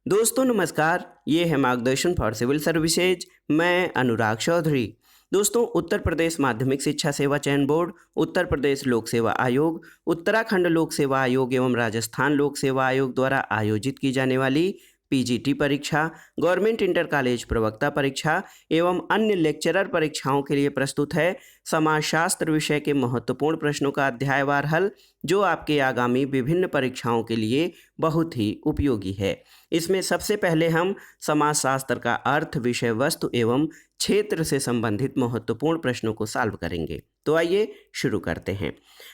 दोस्तों नमस्कार, ये है मार्गदर्शन फॉर सिविल सर्विसेज। मैं अनुराग चौधरी। दोस्तों, उत्तर प्रदेश माध्यमिक शिक्षा सेवा चयन बोर्ड, उत्तर प्रदेश लोक सेवा आयोग, उत्तराखंड लोक सेवा आयोग एवं राजस्थान लोक सेवा आयोग द्वारा आयोजित की जाने वाली पीजीटी परीक्षा, गवर्नमेंट इंटर कॉलेज प्रवक्ता परीक्षा एवं अन्य लेक्चरर परीक्षाओं के लिए प्रस्तुत है समाजशास्त्र विषय के महत्वपूर्ण प्रश्नों का अध्यायवार हल, जो आपके आगामी विभिन्न परीक्षाओं के लिए बहुत ही उपयोगी है। इसमें सबसे पहले हम समाजशास्त्र का अर्थ, विषय वस्तु एवं क्षेत्र से संबंधित महत्वपूर्ण प्रश्नों को सॉल्व करेंगे। तो आइए शुरू करते हैं।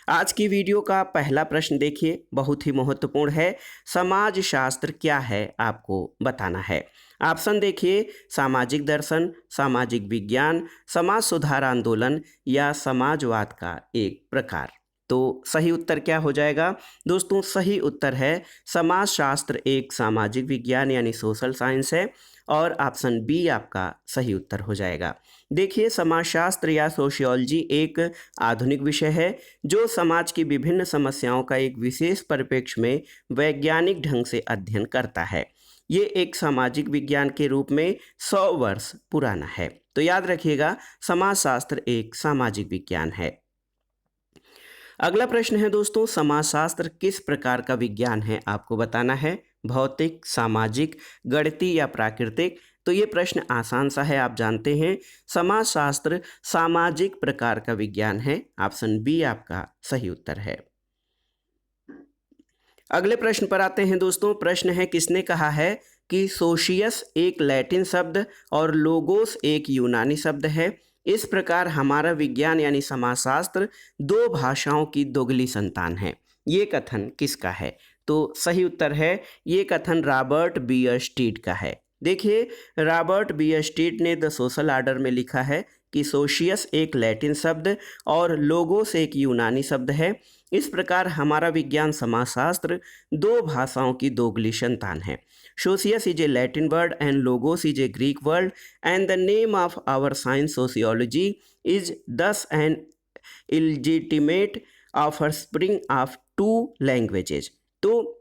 आज की वीडियो का पहला प्रश्न देखिए, बहुत ही महत्वपूर्ण है। समाज शास्त्र क्या है आपको बताना है। ऑप्शन देखिए, सामाजिक दर्शन, सामाजिक विज्ञान, समाज सुधार आंदोलन या समाजवाद का एक प्रकार। तो सही उत्तर क्या हो जाएगा दोस्तों? सही उत्तर है समाजशास्त्र एक सामाजिक विज्ञान यानी सोशल साइंस है और ऑप्शन बी आपका सही उत्तर हो जाएगा। देखिए, समाजशास्त्र या सोशियोलॉजी एक आधुनिक विषय है जो समाज की विभिन्न समस्याओं का एक विशेष परिप्रेक्ष्य में वैज्ञानिक ढंग से अध्ययन करता है। ये एक सामाजिक विज्ञान के रूप में 100 वर्ष पुराना है। तो याद रखिएगा, समाजशास्त्र एक सामाजिक विज्ञान है। अगला प्रश्न है दोस्तों, समाजशास्त्र किस प्रकार का विज्ञान है आपको बताना है। भौतिक, सामाजिक, गणितीय या प्राकृतिक। तो ये प्रश्न आसान सा है, आप जानते हैं। समाजशास्त्र सामाजिक प्रकार का विज्ञान है। ऑप्शन बी आपका सही उत्तर है। अगले प्रश्न पर आते हैं दोस्तों। प्रश्न है, किसने कहा है कि सोशियस एक लैटिन शब्द और लोगोस एक यूनानी शब्द है। इस प्रकार हमारा विज्ञान यानी समाजशास्त्र दो भाषाओं की दोगली संतान है। ये कथन किसका है? तो सही उत्तर है, ये कथन रॉबर्ट बीयरस्टीड का है। देखिए, रॉबर्ट बीयरस्टीड ने द सोशल ऑर्डर में लिखा है कि सोशियस एक लैटिन शब्द और लोगोस एक यूनानी शब्द है। इस प्रकार हमारा विज्ञान समाजशास्त्र दो भाषाओं की दोगली संतान है। Socius is a Latin word and logos is a Greek word, and the name of our science sociology is thus an illegitimate offspring of two languages। तो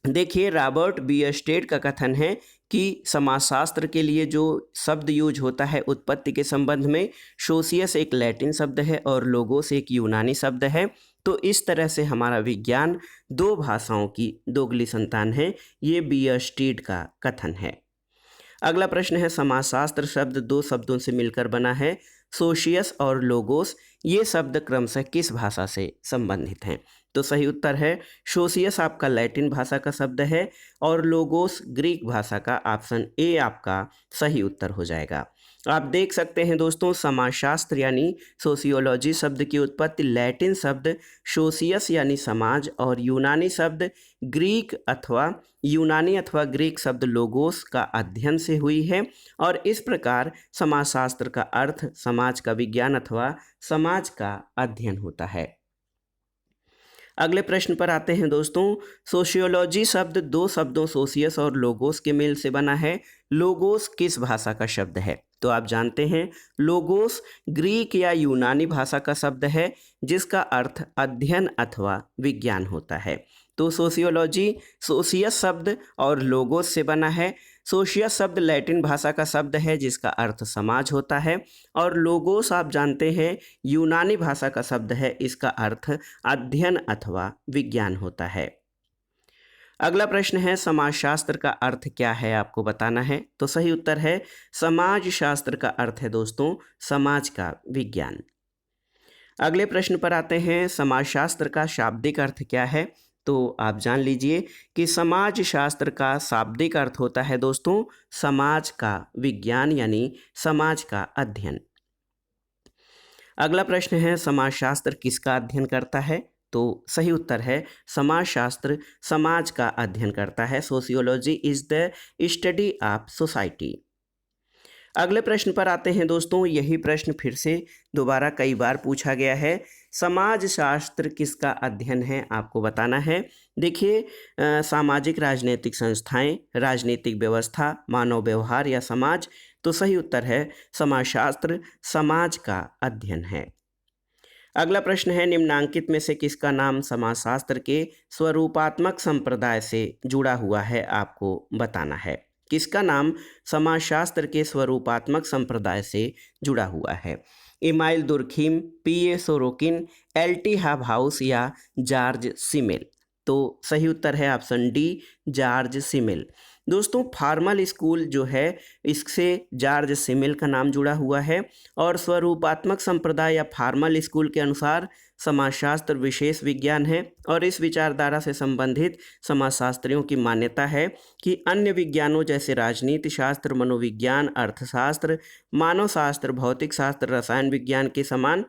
देखिए, रॉबर्ट बीयरस्टेड का कथन है कि समाजशास्त्र के लिए जो शब्द यूज होता है उत्पत्ति के संबंध में, सोशियस एक लैटिन शब्द है और लोगोस एक यूनानी शब्द है। तो इस तरह से हमारा विज्ञान दो भाषाओं की दोगली संतान है। ये बीयरस्टीड का कथन है। अगला प्रश्न है, समाजशास्त्र शब्द दो शब्दों से मिलकर बना है। सोशियस और लोगोस ये शब्द क्रमशः किस भाषा से संबंधित हैं? तो सही उत्तर है, सोशियस आपका लैटिन भाषा का शब्द है और लोगोस ग्रीक भाषा का। ऑप्शन ए आपका सही उत्तर हो जाएगा। आप देख सकते हैं दोस्तों, समाजशास्त्र यानी सोशियोलॉजी शब्द की उत्पत्ति लैटिन शब्द सोशियस यानी समाज और यूनानी शब्द ग्रीक अथवा यूनानी अथवा ग्रीक शब्द लोगोस का अध्ययन से हुई है। और इस प्रकार समाजशास्त्र का अर्थ समाज का विज्ञान अथवा समाज का अध्ययन होता है। अगले प्रश्न पर आते हैं दोस्तों। सोशियोलॉजी शब्द दो शब्दों सोशियस और लोगोस के मेल से बना है। लोगोस किस भाषा का शब्द है? तो आप जानते हैं, लोगोस ग्रीक या यूनानी भाषा का शब्द है जिसका अर्थ अध्ययन अथवा विज्ञान होता है। तो सोशियोलॉजी सोशियस शब्द और लोगोस से बना है। सोशियस शब्द लैटिन भाषा का शब्द है जिसका अर्थ समाज होता है और लोगोस आप जानते हैं यूनानी भाषा का शब्द है, इसका अर्थ अध्ययन अथवा विज्ञान होता है। अगला प्रश्न है, समाजशास्त्र का अर्थ क्या है आपको बताना है। तो सही उत्तर है, समाजशास्त्र का अर्थ है दोस्तों समाज का विज्ञान। अगले प्रश्न पर आते हैं, समाजशास्त्र का शाब्दिक अर्थ क्या है। तो आप जान लीजिए कि समाजशास्त्र का शाब्दिक अर्थ होता है दोस्तों समाज का विज्ञान यानी समाज का अध्ययन। अगला प्रश्न है, समाजशास्त्र किसका अध्ययन करता है। तो सही उत्तर है, समाजशास्त्र समाज का अध्ययन करता है। Sociology is the study of society. अगले प्रश्न पर आते हैं दोस्तों। यही प्रश्न फिर से दोबारा कई बार पूछा गया है। समाजशास्त्र किसका अध्ययन है आपको बताना है। देखिए, सामाजिक राजनीतिक संस्थाएं, राजनीतिक व्यवस्था, मानव व्यवहार या समाज। तो सही उत्तर है, समाजशास्त्र समाज का अध्ययन है। अगला प्रश्न है, निम्नांकित में से किसका नाम समाजशास्त्र के स्वरूपात्मक संप्रदाय से जुड़ा हुआ है, आपको बताना है। किसका नाम समाजशास्त्र के स्वरूपात्मक संप्रदाय से जुड़ा हुआ है? इमाइल दुर्खीम, पीए सोरोकिन, एलटी हाबहाउस या जॉर्ज सिमेल। तो सही उत्तर है ऑप्शन डी, जॉर्ज सिमेल। दोस्तों, फॉर्मल स्कूल जो है इससे जॉर्ज सिमेल का नाम जुड़ा हुआ है और स्वरूपात्मक संप्रदाय या फॉर्मल स्कूल के अनुसार समाजशास्त्र विशेष विज्ञान है और इस विचारधारा से संबंधित समाजशास्त्रियों की मान्यता है कि अन्य विज्ञानों जैसे राजनीति शास्त्र, मनोविज्ञान, अर्थशास्त्र, मानव शास्त्र, भौतिक शास्त्र, रसायन विज्ञान के समान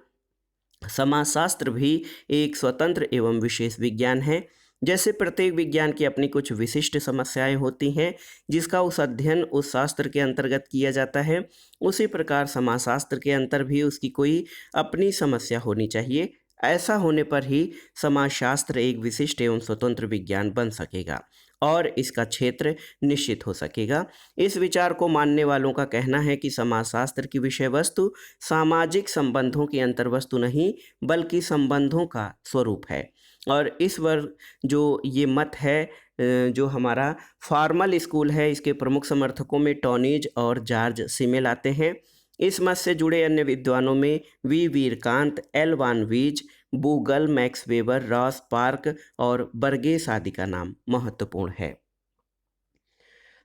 समाजशास्त्र भी एक स्वतंत्र एवं विशेष विज्ञान है। जैसे प्रत्येक विज्ञान की अपनी कुछ विशिष्ट समस्याएं होती हैं जिसका उस अध्ययन उस शास्त्र के अंतर्गत किया जाता है, उसी प्रकार समाजशास्त्र के अंतर भी उसकी कोई अपनी समस्या होनी चाहिए। ऐसा होने पर ही समाजशास्त्र एक विशिष्ट एवं स्वतंत्र विज्ञान बन सकेगा और इसका क्षेत्र निश्चित हो सकेगा। इस विचार को मानने वालों का कहना है कि समाजशास्त्र की विषय वस्तु सामाजिक संबंधों की अंतर्वस्तु नहीं बल्कि संबंधों का स्वरूप है। और इस वर्ग जो ये मत है जो हमारा फॉर्मल स्कूल है, इसके प्रमुख समर्थकों में टॉनीज और जॉर्ज सिमेल आते हैं। इस मत से जुड़े अन्य विद्वानों में वी वीरकांत, एल वान वीज, बूगल, मैक्स वेबर, रॉस पार्क और बर्गेस आदि का नाम महत्वपूर्ण है।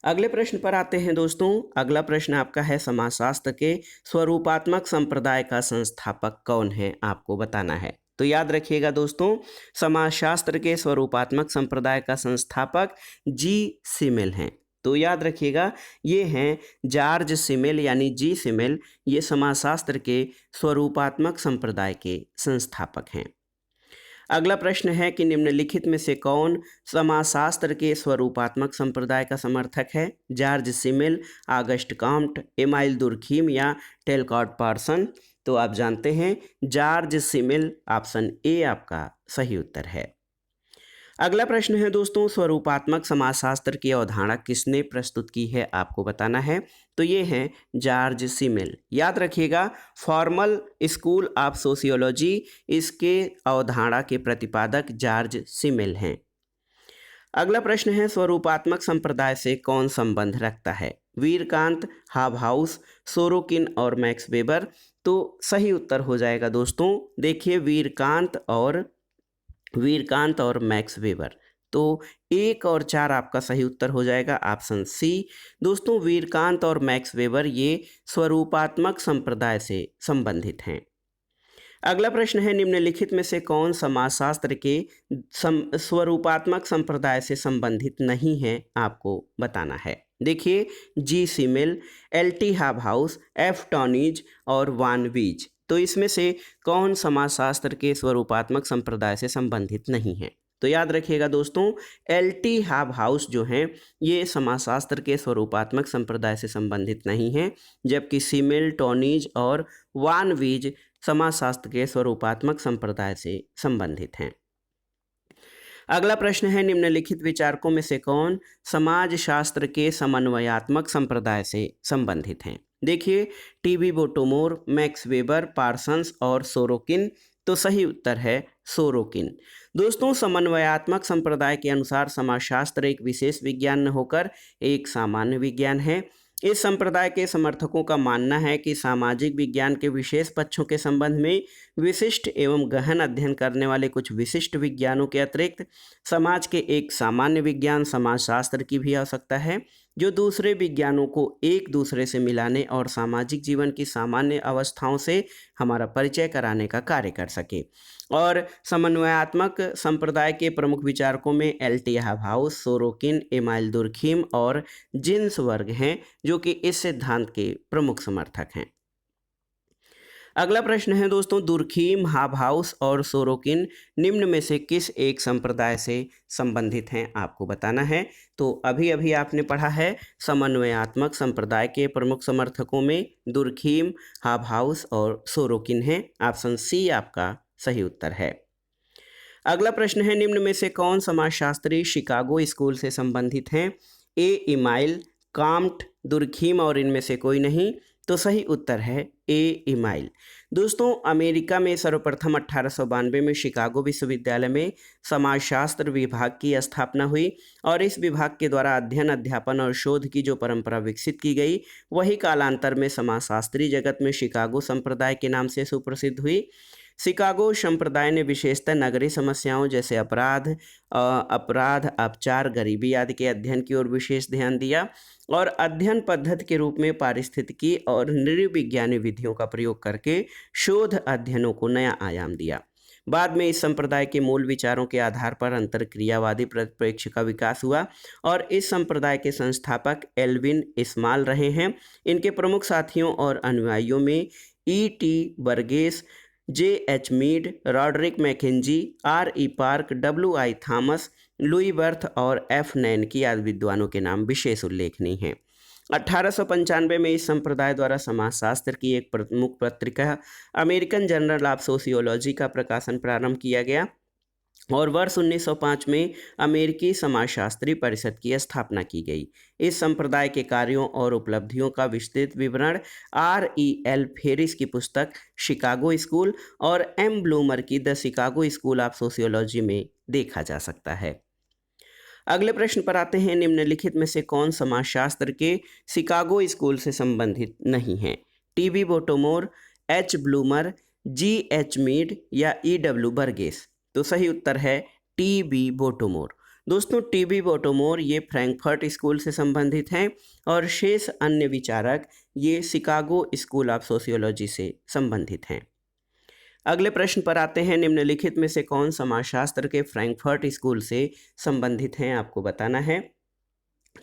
अगले प्रश्न पर आते हैं दोस्तों। अगला प्रश्न आपका है, समाजशास्त्र के स्वरूपात्मक संप्रदाय का संस्थापक कौन है, आपको बताना है। तो याद रखिएगा दोस्तों, समाजशास्त्र के स्वरूपात्मक संप्रदाय का संस्थापक जी सिमेल हैं। तो याद रखिएगा, ये हैं जॉर्ज सिमेल यानी जी सिमेल, ये समाजशास्त्र के स्वरूपात्मक संप्रदाय के संस्थापक हैं। अगला प्रश्न है कि निम्नलिखित में से कौन समाजशास्त्र के स्वरूपात्मक संप्रदाय का समर्थक है? George Simmel, August Comte, amyl Durkheim या टेलकॉट पार्सन। तो आप जानते हैं जॉर्ज सिमेल, ऑप्शन ए आपका सही उत्तर है। अगला प्रश्न है दोस्तों, स्वरूपात्मक समाजशास्त्र की अवधारणा किसने प्रस्तुत की है, आपको बताना है। तो ये हैं जॉर्ज सिमेल। याद रखिएगा, फॉर्मल स्कूल ऑफ सोशियोलॉजी, इसके अवधारणा के प्रतिपादक जॉर्ज सिमेल हैं। अगला प्रश्न है, स्वरूपात्मक संप्रदाय से कौन संबंध रखता है? वीरकांत, हाबहाउस, सोरोकिन और मैक्स वेबर। तो सही उत्तर हो जाएगा दोस्तों, देखिए वीरकांत और मैक्स वेबर। तो 1 और 4 आपका सही उत्तर हो जाएगा, ऑप्शन सी। दोस्तों, वीरकांत और मैक्स वेबर ये स्वरूपात्मक संप्रदाय से संबंधित हैं। अगला प्रश्न है, निम्नलिखित में से कौन समाजशास्त्र के स्वरूपात्मक संप्रदाय से संबंधित नहीं है, आपको बताना है। देखिए, जी सिमेल, एलटी हाबहाउस, एफ टॉनीज और वान वीज। तो इसमें से कौन समाजशास्त्र के स्वरूपात्मक संप्रदाय से संबंधित नहीं है? तो याद रखिएगा दोस्तों, एलटी हाबहाउस जो हैं ये समाजशास्त्र के स्वरूपात्मक संप्रदाय से संबंधित नहीं हैं, जबकि सिमेल, टॉनीज और वान वीज समाजशास्त्र के स्वरूपात्मक संप्रदाय से संबंधित हैं। अगला प्रश्न है, निम्नलिखित विचारकों में से कौन समाजशास्त्र के समन्वयात्मक संप्रदाय से संबंधित हैं? देखिए, टीबी बोटोमोर, मैक्स वेबर, पार्सन्स और सोरोकिन। तो सही उत्तर है सोरोकिन। दोस्तों, समन्वयात्मक संप्रदाय के अनुसार समाजशास्त्र एक विशेष विज्ञान न होकर एक सामान्य विज्ञान है। इस संप्रदाय के समर्थकों का मानना है कि सामाजिक विज्ञान के विशेष पक्षों के संबंध में विशिष्ट एवं गहन अध्ययन करने वाले कुछ विशिष्ट विज्ञानों के अतिरिक्त समाज के एक सामान्य विज्ञान समाजशास्त्र की भी आवश्यकता है, जो दूसरे विज्ञानों को एक दूसरे से मिलाने और सामाजिक जीवन की सामान्य अवस्थाओं से हमारा परिचय कराने का कार्य कर सके। और समन्वयात्मक संप्रदाय के प्रमुख विचारकों में एलटी हाबहाउस, सोरोकिन, एमाइल दुर्खीम और जिन्सबर्ग हैं, जो कि इस सिद्धांत के प्रमुख समर्थक हैं। अगला प्रश्न है दोस्तों, दुर्खीम, हाबहाउस और सोरोकिन निम्न में से किस एक संप्रदाय से संबंधित हैं, आपको बताना है। तो अभी अभी आपने पढ़ा है समन्वयात्मक संप्रदाय के प्रमुख समर्थकों में दुर्खीम, हाबहाउस और सोरोकिन हैं, ऑप्शन सी आपका सही उत्तर है। अगला प्रश्न है, निम्न में से कौन समाजशास्त्री शिकागो स्कूल से संबंधित हैं? ए इमाइल, काम्ट, दुर्खीम और इनमें से कोई नहीं। तो सही उत्तर है ए इमाइल। दोस्तों अमेरिका में सर्वप्रथम 1892 में शिकागो विश्वविद्यालय में समाजशास्त्र विभाग की स्थापना हुई और इस विभाग के द्वारा अध्ययन, अध्यापन और शोध की जो परंपरा विकसित की गई वही कालांतर में समाजशास्त्री जगत में शिकागो संप्रदाय के नाम से सुप्रसिद्ध हुई। शिकागो संप्रदाय ने विशेषतः नगरीय समस्याओं जैसे अपराध, अपचार, गरीबी आदि के अध्ययन की ओर विशेष ध्यान दिया और अध्ययन पद्धति के रूप में पारिस्थितिकी और नृविज्ञानी विधियों का प्रयोग करके शोध अध्ययनों को नया आयाम दिया। बाद में इस संप्रदाय के मूल विचारों के आधार पर अंतरक्रियावादी परिप्रेक्ष्य का विकास हुआ और इस संप्रदाय के संस्थापक एल्विन इस्माल रहे हैं। इनके प्रमुख साथियों और अनुयायियों में E.T. Burgess, J.H. Mead, Roderick McKenzie, R.E. Park, W.I. Thomas, Louis Wirth और F. नैनकी आदि विद्वानों के नाम विशेष उल्लेखनीय हैं। 1895 में इस संप्रदाय द्वारा समाजशास्त्र की एक प्रमुख पत्रिका अमेरिकन जर्नल ऑफ सोशियोलॉजी का प्रकाशन प्रारंभ किया गया और वर्ष 1905 में अमेरिकी समाजशास्त्री परिषद की स्थापना की गई। इस संप्रदाय के कार्यों और उपलब्धियों का विस्तृत विवरण R.E.L. फेरिस की पुस्तक शिकागो स्कूल और M. ब्लूमर की the Chicago school of sociology में देखा जा सकता है। अगले प्रश्न पर आते हैं, निम्नलिखित में से कौन समाजशास्त्र के शिकागो स्कूल से संबंधित नहीं है? T.B. बोटोमोर, H. Bloomer, G.H. Mead या E.W. बर्गेस? तो सही उत्तर है T.B. बोटोमोर। दोस्तों T.B. बोटोमोर ये फ्रैंकफर्ट स्कूल से संबंधित हैं और शेष अन्य विचारक ये शिकागो स्कूल ऑफ सोशियोलॉजी से संबंधित हैं। अगले प्रश्न पर आते हैं, निम्नलिखित में से कौन समाजशास्त्र के फ्रैंकफर्ट स्कूल से संबंधित हैं? आपको बताना है।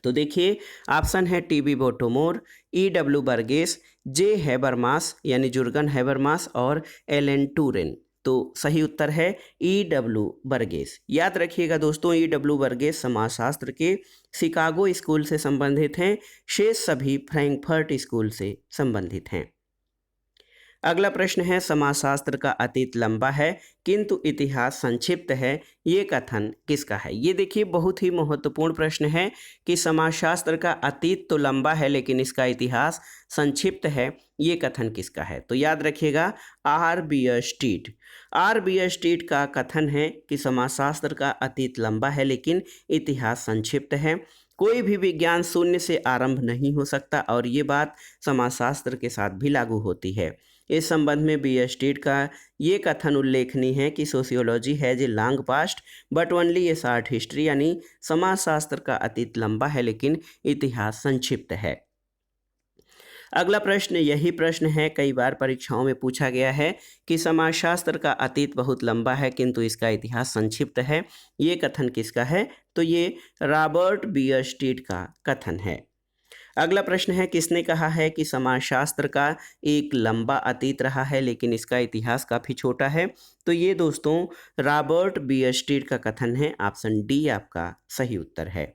तो देखिए ऑप्शन है T.B. बोटोमोर, E.W. Burgess, J. Habermas यानी जुर्गन हैबरमास और एलन टूरेन। तो सही उत्तर है E.W. बर्गेस। याद रखिएगा दोस्तों, E.W. बर्गेस समाजशास्त्र के शिकागो स्कूल से संबंधित हैं, शेष सभी फ्रैंकफर्ट स्कूल से संबंधित हैं। अगला प्रश्न है, समाजशास्त्र का अतीत लंबा है किंतु इतिहास संक्षिप्त है, ये कथन किसका है? ये देखिए बहुत ही महत्वपूर्ण प्रश्न है कि समाजशास्त्र का अतीत तो लंबा है लेकिन इसका इतिहास संक्षिप्त है, ये कथन किसका है? तो याद रखिएगा R.B. स्टीट। R.B. स्टीट का कथन है कि समाजशास्त्र का अतीत लंबा है लेकिन इतिहास संक्षिप्त है। कोई भी विज्ञान शून्य से आरंभ नहीं हो सकता और ये बात समाजशास्त्र के साथ भी लागू होती है। इस संबंध में बी स्टीट का ये कथन उल्लेखनीय है कि sociology has a long past but only A short history, यानी समाजशास्त्र का अतीत लंबा है लेकिन इतिहास संक्षिप्त है। अगला प्रश्न यही प्रश्न है, कई बार परीक्षाओं में पूछा गया है कि समाजशास्त्र का अतीत बहुत लंबा है किंतु इसका इतिहास संक्षिप्त है, ये कथन किसका है? तो ये रॉबर्ट बी स्टीट का कथन है। अगला प्रश्न है, किसने कहा है कि समाजशास्त्र का एक लंबा अतीत रहा है लेकिन इसका इतिहास काफ़ी छोटा है? तो ये दोस्तों रॉबर्ट बी स्टीट का कथन है। ऑप्शन डी आपका सही उत्तर है।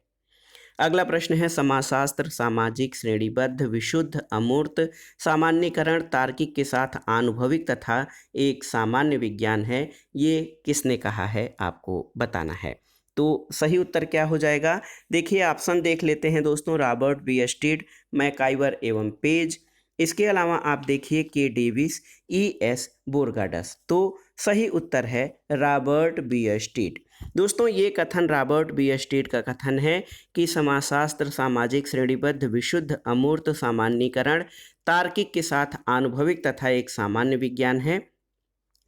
अगला प्रश्न है, समाजशास्त्र सामाजिक, श्रेणीबद्ध, विशुद्ध, अमूर्त, सामान्यीकरण, तार्किक के साथ आनुभविक तथा एक सामान्य विज्ञान है, ये किसने कहा है? आपको बताना है। तो सही उत्तर क्या हो जाएगा? देखिए ऑप्शन देख लेते हैं दोस्तों, रॉबर्ट बी स्टीट, मैकाइवर एवं पेज, इसके अलावा आप देखिए के डेविस, E.S. बोरगाडस। तो सही उत्तर है रॉबर्ट बी स्टीट। दोस्तों ये कथन रॉबर्ट बी स्टीट का कथन है कि समाजशास्त्र सामाजिक, श्रेणीबद्ध, विशुद्ध, अमूर्त, सामान्यीकरण, तार्किक के साथ आनुभविक तथा एक सामान्य विज्ञान है,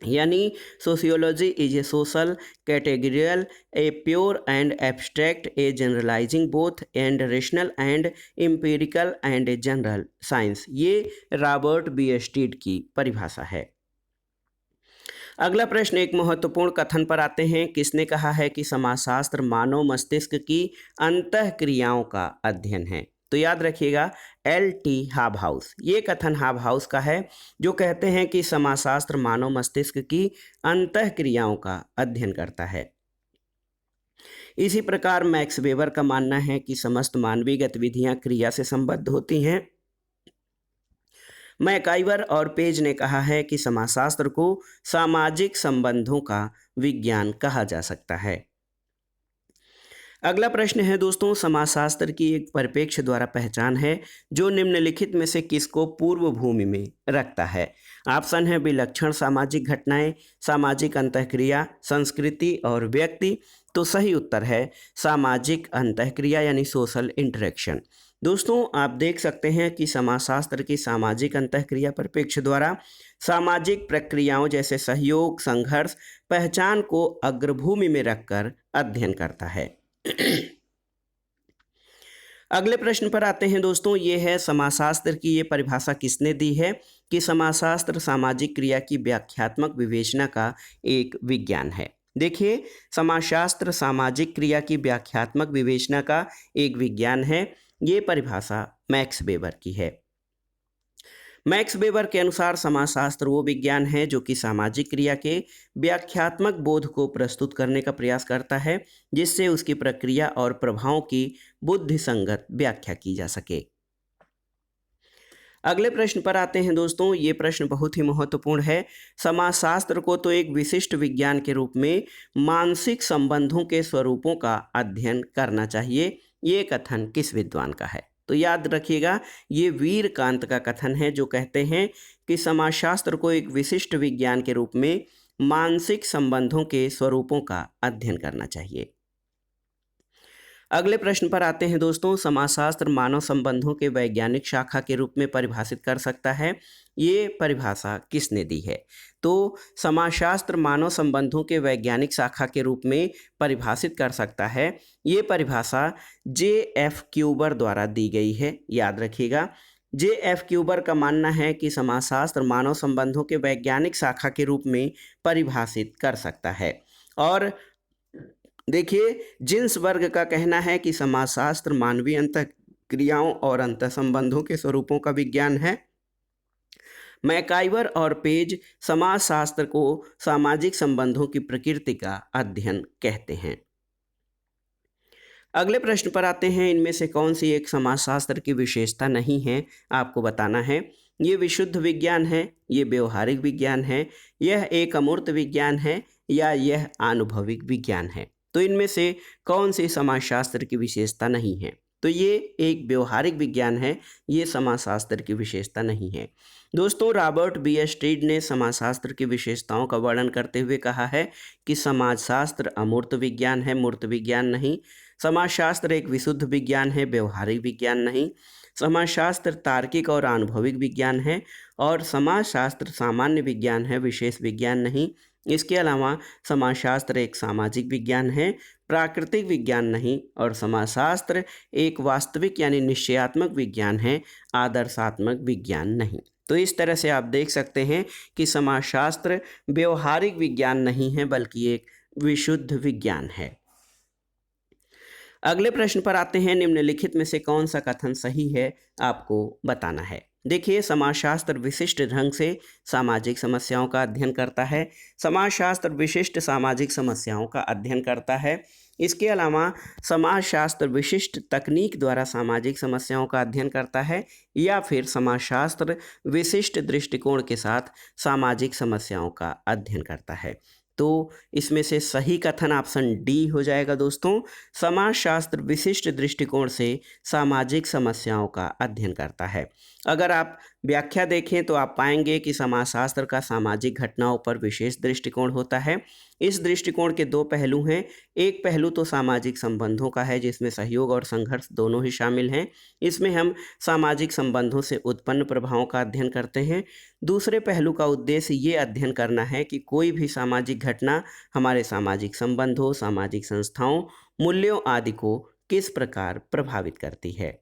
यानी sociology is a social categorial, a pure and abstract, a generalising both and rational and empirical and a general science. ये रॉबर्ट बी स्टीट की परिभाषा है। अगला प्रश्न एक महत्वपूर्ण कथन पर आते हैं, किसने कहा है कि समाजशास्त्र मानव मस्तिष्क की अंतःक्रियाओं का अध्ययन है? तो याद रखिएगा L.T. हाबहाउस। ये कथन हाबहाउस का है जो कहते हैं कि समाजशास्त्र मानव मस्तिष्क की अंतःक्रियाओं का अध्ययन करता है। इसी प्रकार मैक्स वेबर का मानना है कि समस्त मानवीय गतिविधियां क्रिया से संबद्ध होती हैं। मैकाइवर और पेज ने कहा है कि समाजशास्त्र को सामाजिक संबंधों का विज्ञान कहा जा सकता है। अगला प्रश्न है दोस्तों, समाजशास्त्र की एक परिप्रेक्ष्य द्वारा पहचान है जो निम्नलिखित में से किसको पूर्व भूमि में रखता है? ऑप्शन है विलक्षण सामाजिक घटनाएं, सामाजिक अंतःक्रिया, संस्कृति और व्यक्ति। तो सही उत्तर है सामाजिक अंतःक्रिया यानी सोशल इंटरेक्शन। दोस्तों आप देख सकते हैं कि समाजशास्त्र की सामाजिक अंतःक्रिया परिप्रेक्ष्य द्वारा सामाजिक प्रक्रियाओं जैसे सहयोग, संघर्ष, पहचान को अग्रभूमि में रखकर अध्ययन करता है। अगले प्रश्न पर आते हैं दोस्तों, ये है समाजशास्त्र की ये परिभाषा किसने दी है कि समाजशास्त्र सामाजिक क्रिया की व्याख्यात्मक विवेचना का एक विज्ञान है। देखिए, समाजशास्त्र सामाजिक क्रिया की व्याख्यात्मक विवेचना का एक विज्ञान है। ये परिभाषा मैक्स वेबर की है। मैक्स वेबर के अनुसार समाजशास्त्र वो विज्ञान है जो कि सामाजिक क्रिया के व्याख्यात्मक बोध को प्रस्तुत करने का प्रयास करता है, जिससे उसकी प्रक्रिया और प्रभावों की बुद्धिसंगत व्याख्या की जा सके। अगले प्रश्न पर आते हैं दोस्तों, ये प्रश्न बहुत ही महत्वपूर्ण है। समाजशास्त्र को तो एक विशिष्ट विज्ञान के रूप में मानसिक संबंधों के स्वरूपों का अध्ययन करना चाहिए। ये कथन किस विद्वान का है? तो याद रखिएगा, ये वीरकांत का कथन है, जो कहते हैं कि समाजशास्त्र को एक विशिष्ट विज्ञान के रूप में मानसिक संबंधों के स्वरूपों का अध्ययन करना चाहिए। अगले प्रश्न पर आते हैं दोस्तों, समाजशास्त्र मानव संबंधों के वैज्ञानिक शाखा के रूप में परिभाषित कर सकता है। ये परिभाषा किसने दी है? तो समाजशास्त्र मानव संबंधों के वैज्ञानिक शाखा के रूप में परिभाषित कर सकता है। ये परिभाषा J.F. क्यूबर द्वारा दी गई है। याद रखिएगा, J.F. क्यूबर का मानना है कि समाजशास्त्र मानव संबंधों के वैज्ञानिक शाखा के रूप में परिभाषित कर सकता है। और देखिए, जिन्स वर्ग का कहना है कि समाजशास्त्र मानवीय अंतःक्रियाओं और अंतःसंबंधों के स्वरूपों का विज्ञान है। मैकाइवर और पेज समाजशास्त्र को सामाजिक संबंधों की प्रकृति का अध्ययन कहते हैं। अगले प्रश्न पर आते हैं, इनमें से कौन सी एक समाजशास्त्र की विशेषता नहीं है? आपको बताना है। ये विशुद्ध विज्ञान है, ये व्यवहारिक विज्ञान है, यह एक अमूर्त विज्ञान है, या यह आनुभविक विज्ञान है। तो इनमें से कौन सी समाजशास्त्र की विशेषता नहीं है? तो ये एक व्यवहारिक विज्ञान है, ये समाजशास्त्र की विशेषता नहीं है। दोस्तों, रॉबर्ट बी स्ट्रीड ने समाजशास्त्र की विशेषताओं का वर्णन करते हुए कहा है कि समाजशास्त्र अमूर्त विज्ञान है, मूर्त विज्ञान नहीं। समाजशास्त्र एक विशुद्ध विज्ञान है, व्यवहारिक विज्ञान नहीं। समाजशास्त्र तार्किक और अनुभविक विज्ञान है, और समाजशास्त्र सामान्य विज्ञान है, विशेष विज्ञान नहीं। इसके अलावा समाजशास्त्र एक सामाजिक विज्ञान है, प्राकृतिक विज्ञान नहीं, और समाजशास्त्र एक वास्तविक यानी निश्चयात्मक विज्ञान है, आदर्शात्मक विज्ञान नहीं। तो इस तरह से आप देख सकते हैं कि समाजशास्त्र व्यवहारिक विज्ञान नहीं है, बल्कि एक विशुद्ध विज्ञान है। अगले प्रश्न पर आते हैं, निम्नलिखित में से कौन सा कथन सही है? आपको बताना है। देखिए, समाजशास्त्र विशिष्ट ढंग से सामाजिक समस्याओं का अध्ययन करता है। समाजशास्त्र विशिष्ट सामाजिक समस्याओं का अध्ययन करता है। इसके अलावा समाजशास्त्र विशिष्ट तकनीक द्वारा सामाजिक समस्याओं का अध्ययन करता है, या फिर समाजशास्त्र विशिष्ट दृष्टिकोण के साथ सामाजिक समस्याओं का अध्ययन करता है। तो इसमें से सही कथन ऑप्शन डी हो जाएगा दोस्तों। समाजशास्त्र विशिष्ट दृष्टिकोण से सामाजिक समस्याओं का अध्ययन करता है। अगर आप व्याख्या देखें तो आप पाएंगे कि समाजशास्त्र का सामाजिक घटनाओं पर विशेष दृष्टिकोण होता है। इस दृष्टिकोण के दो पहलू हैं। एक पहलू तो सामाजिक संबंधों का है, जिसमें सहयोग और संघर्ष दोनों ही शामिल हैं। इसमें हम सामाजिक संबंधों से उत्पन्न प्रभावों का अध्ययन करते हैं। दूसरे पहलू का उद्देश्य ये अध्ययन करना है कि कोई भी सामाजिक घटना हमारे सामाजिक संबंधों, सामाजिक संस्थाओं, मूल्यों आदि को किस प्रकार प्रभावित करती है।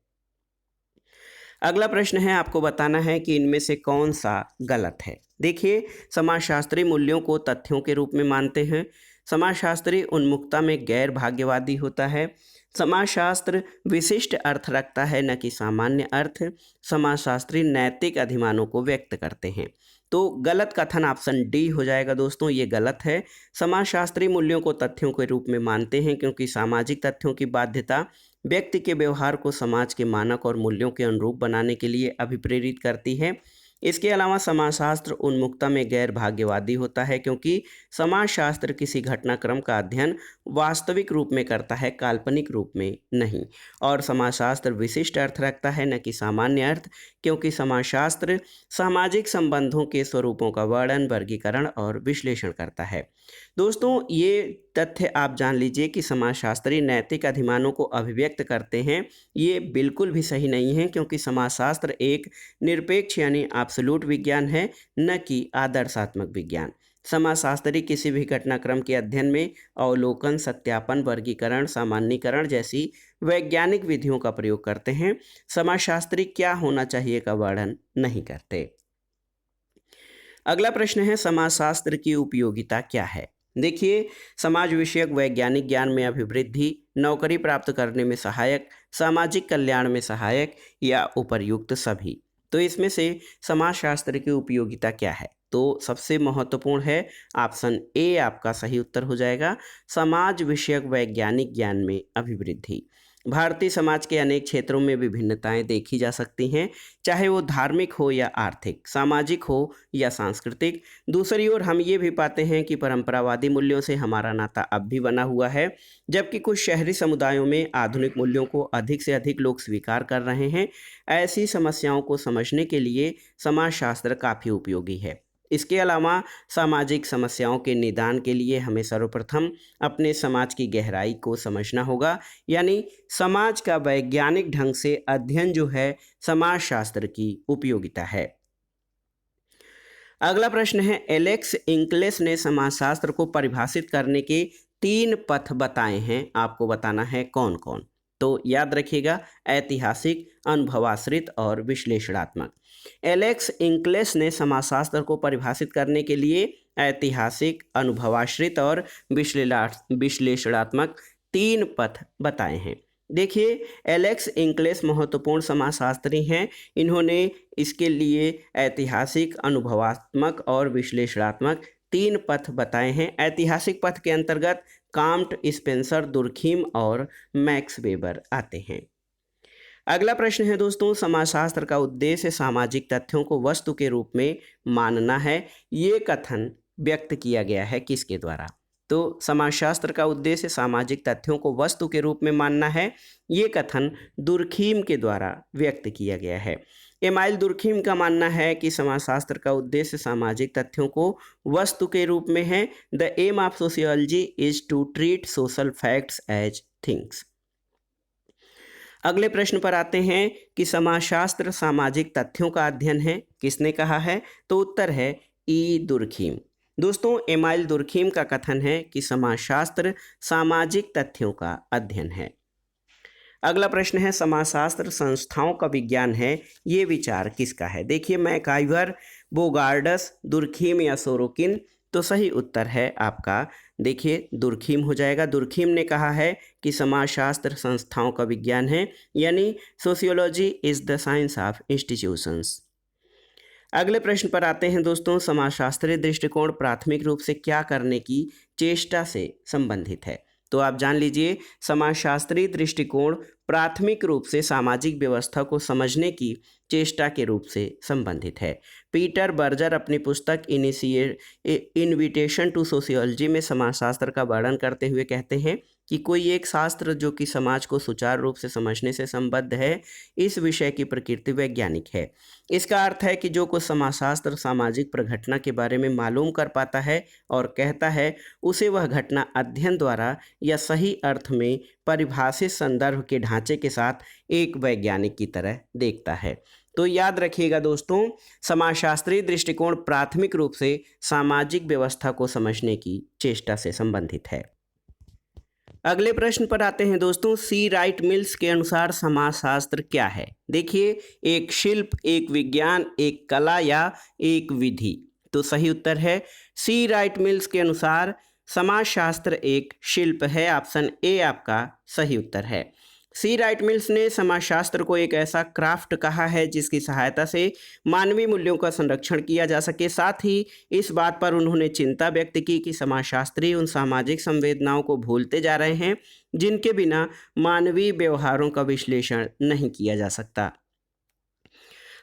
अगला प्रश्न है, आपको बताना है कि इनमें से कौन सा गलत है। देखिए, समाजशास्त्री मूल्यों को तथ्यों के रूप में मानते हैं। समाजशास्त्री उन्मुखता में गैर भाग्यवादी होता है। समाजशास्त्र विशिष्ट अर्थ रखता है, न कि सामान्य अर्थ। समाजशास्त्री नैतिक अधिमानों को व्यक्त करते हैं। तो गलत कथन ऑप्शन डी हो जाएगा दोस्तों, ये गलत है। समाजशास्त्री मूल्यों को तथ्यों के रूप में मानते हैं, क्योंकि सामाजिक तथ्यों की बाध्यता व्यक्ति के व्यवहार को समाज के मानक और मूल्यों के अनुरूप बनाने के लिए अभिप्रेरित करती है। इसके अलावा समाजशास्त्र उन्मुखता में गैर भाग्यवादी होता है, क्योंकि समाजशास्त्र किसी घटनाक्रम का अध्ययन वास्तविक रूप में करता है, काल्पनिक रूप में नहीं। और समाजशास्त्र विशिष्ट अर्थ रखता है, न कि सामान्य अर्थ, क्योंकि समाजशास्त्र सामाजिक संबंधों के स्वरूपों का वर्णन, वर्गीकरण और विश्लेषण करता है। दोस्तों, ये तथ्य आप जान लीजिए कि समाजशास्त्री नैतिक अधिमानों को अभिव्यक्त करते हैं, ये बिल्कुल भी सही नहीं है, क्योंकि समाजशास्त्र एक निरपेक्ष यानी एब्सोल्यूट विज्ञान है, न कि आदर्शात्मक विज्ञान। समाजशास्त्री किसी भी घटनाक्रम के अध्ययन में अवलोकन, सत्यापन, वर्गीकरण, सामान्यीकरण जैसी वैज्ञानिक विधियों का प्रयोग करते हैं। समाजशास्त्री क्या होना चाहिए का वर्णन नहीं करते। अगला प्रश्न है, समाजशास्त्र की उपयोगिता क्या है? देखिए, समाज विषयक वैज्ञानिक ज्ञान में अभिवृद्धि, नौकरी प्राप्त करने में सहायक, सामाजिक कल्याण में सहायक या उपर्युक्त सभी। तो इसमें से समाजशास्त्र की उपयोगिता क्या है? तो सबसे महत्वपूर्ण है ऑप्शन ए आपका सही उत्तर हो जाएगा, समाज विषयक वैज्ञानिक ज्ञान में अभिवृद्धि। भारतीय समाज के अनेक क्षेत्रों में विभिन्नताएं देखी जा सकती हैं, चाहे वो धार्मिक हो या आर्थिक, सामाजिक हो या सांस्कृतिक। दूसरी ओर हम ये भी पाते हैं कि परंपरावादी मूल्यों से हमारा नाता अब भी बना हुआ है, जबकि कुछ शहरी समुदायों में आधुनिक मूल्यों को अधिक से अधिक लोग स्वीकार कर रहे हैं। ऐसी समस्याओं को समझने के लिए समाजशास्त्र काफ़ी उपयोगी है। इसके अलावा सामाजिक समस्याओं के निदान के लिए हमें सर्वप्रथम अपने समाज की गहराई को समझना होगा, यानी समाज का वैज्ञानिक ढंग से अध्ययन जो है समाजशास्त्र की उपयोगिता है। अगला प्रश्न है, एलेक्स इंक्लेस ने समाजशास्त्र को परिभाषित करने के 3 पथ बताए हैं, आपको बताना है कौन कौन। तो याद रखिएगा, ऐतिहासिक, अनुभवाश्रित और विश्लेषणात्मक। एलेक्स इंक्लेस ने समाजशास्त्र को परिभाषित करने के लिए ऐतिहासिक, अनुभवाश्रित और विश्लेषणात्मक 3 पथ बताए हैं। देखिए, एलेक्स इंक्लेस महत्वपूर्ण समाजशास्त्री हैं। इन्होंने इसके लिए ऐतिहासिक, अनुभवात्मक और विश्लेषणात्मक 3 पथ बताए हैं। ऐतिहासिक पथ के अंतर्गत कांट, स्पेंसर, दुर्खीम और मैक्स वेबर आते हैं। अगला प्रश्न है दोस्तों, समाजशास्त्र का उद्देश्य सामाजिक तथ्यों को वस्तु के रूप में मानना है। ये कथन व्यक्त किया गया है किसके द्वारा? तो समाजशास्त्र का उद्देश्य सामाजिक तथ्यों को वस्तु के रूप में मानना है, ये कथन दुर्खीम के द्वारा व्यक्त किया गया है। एमाइल दुर्खीम का मानना है कि समाजशास्त्र का उद्देश्य सामाजिक तथ्यों को वस्तु के रूप में है। The aim of sociology is to treat social facts as things. अगले प्रश्न पर आते हैं कि समाजशास्त्र सामाजिक तथ्यों का अध्ययन है, किसने कहा है? तो उत्तर है ई दुर्खीम। दोस्तों, एमाइल दुर्खीम का कथन है कि समाजशास्त्र सामाजिक तथ्यों का अध्ययन है। अगला प्रश्न है, समाजशास्त्र संस्थाओं का विज्ञान है, ये विचार किसका है? देखिए, मैकाइवर, बोगार्डस, दुर्खीम या सोरोकिन। तो सही उत्तर है आपका, देखिए, दुर्खीम हो जाएगा। दुर्खीम ने कहा है कि समाजशास्त्र संस्थाओं का विज्ञान है, यानी sociology is the science of institutions. अगले प्रश्न पर आते हैं दोस्तों, समाजशास्त्रीय दृष्टिकोण प्राथमिक रूप से क्या करने की चेष्टा से संबंधित है? तो आप जान लीजिए, समाजशास्त्रीय दृष्टिकोण प्राथमिक रूप से सामाजिक व्यवस्था को समझने की चेष्टा के रूप से संबंधित है। पीटर बर्जर अपनी पुस्तक इनविटेशन टू सोशियोलॉजी में समाजशास्त्र का वर्णन करते हुए कहते हैं कि कोई एक शास्त्र जो कि समाज को सुचारू रूप से समझने से संबद्ध है, इस विषय की प्रकृति वैज्ञानिक है। इसका अर्थ है कि जो कुछ समाजशास्त्र सामाजिक प्रघटना के बारे में मालूम कर पाता है और कहता है, उसे वह घटना अध्ययन द्वारा या सही अर्थ में परिभाषित संदर्भ के ढांचे के साथ एक वैज्ञानिक की तरह देखता है। तो याद रखिएगा दोस्तों, समाजशास्त्रीय दृष्टिकोण प्राथमिक रूप से सामाजिक व्यवस्था को समझने की चेष्टा से संबंधित है। अगले प्रश्न पर आते हैं दोस्तों, सी राइट मिल्स के अनुसार समाजशास्त्र क्या है? देखिए, एक शिल्प, एक विज्ञान, एक कला या एक विधि। तो सही उत्तर है सी राइट मिल्स के अनुसार समाजशास्त्र एक शिल्प है। ऑप्शन ए आपका सही उत्तर है। सी राइट मिल्स ने समाजशास्त्र को एक ऐसा क्राफ्ट कहा है जिसकी सहायता से मानवीय मूल्यों का संरक्षण किया जा सके। साथ ही इस बात पर उन्होंने चिंता व्यक्त की कि समाजशास्त्री उन सामाजिक संवेदनाओं को भूलते जा रहे हैं जिनके बिना मानवीय व्यवहारों का विश्लेषण नहीं किया जा सकता।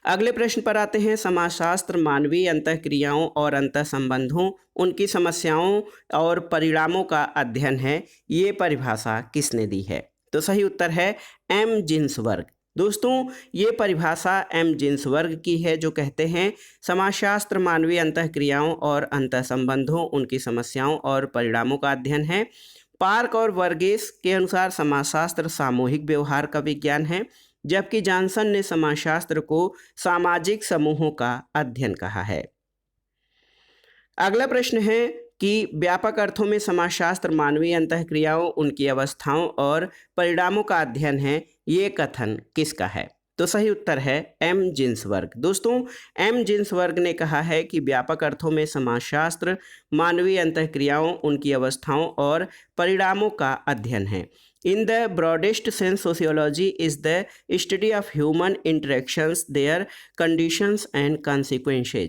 अगले प्रश्न पर आते हैं। समाजशास्त्र मानवीय अंतःक्रियाओं और अंतःसंबंधों, उनकी समस्याओं और परिणामों का अध्ययन है। ये परिभाषा किसने दी है? तो सही उत्तर है एम जिन्सबर्ग। दोस्तों, ये परिभाषा एम जिन्सबर्ग की है, जो कहते हैं समाजशास्त्र मानवीय अंतःक्रियाओं और अंतःसंबंधों, उनकी समस्याओं और परिणामों का अध्ययन है। पार्क और वर्गेस के अनुसार समाजशास्त्र सामूहिक व्यवहार का विज्ञान है, जबकि जॉनसन ने समाजशास्त्र को सामाजिक समूहों का अध्ययन कहा है। अगला प्रश्न है कि व्यापक अर्थों में समाजशास्त्र मानवीय अंतःक्रियाओं, उनकी अवस्थाओं और परिणामों का अध्ययन है। ये कथन किसका है? तो सही उत्तर है एम जिन्सबर्ग। दोस्तों, एम जिन्सबर्ग ने कहा है कि व्यापक अर्थों में समाजशास्त्र मानवीय अंतःक्रियाओं, उनकी अवस्थाओं और परिणामों का अध्ययन है। In the broadest sense, sociology is the study of human interactions, their conditions and consequences.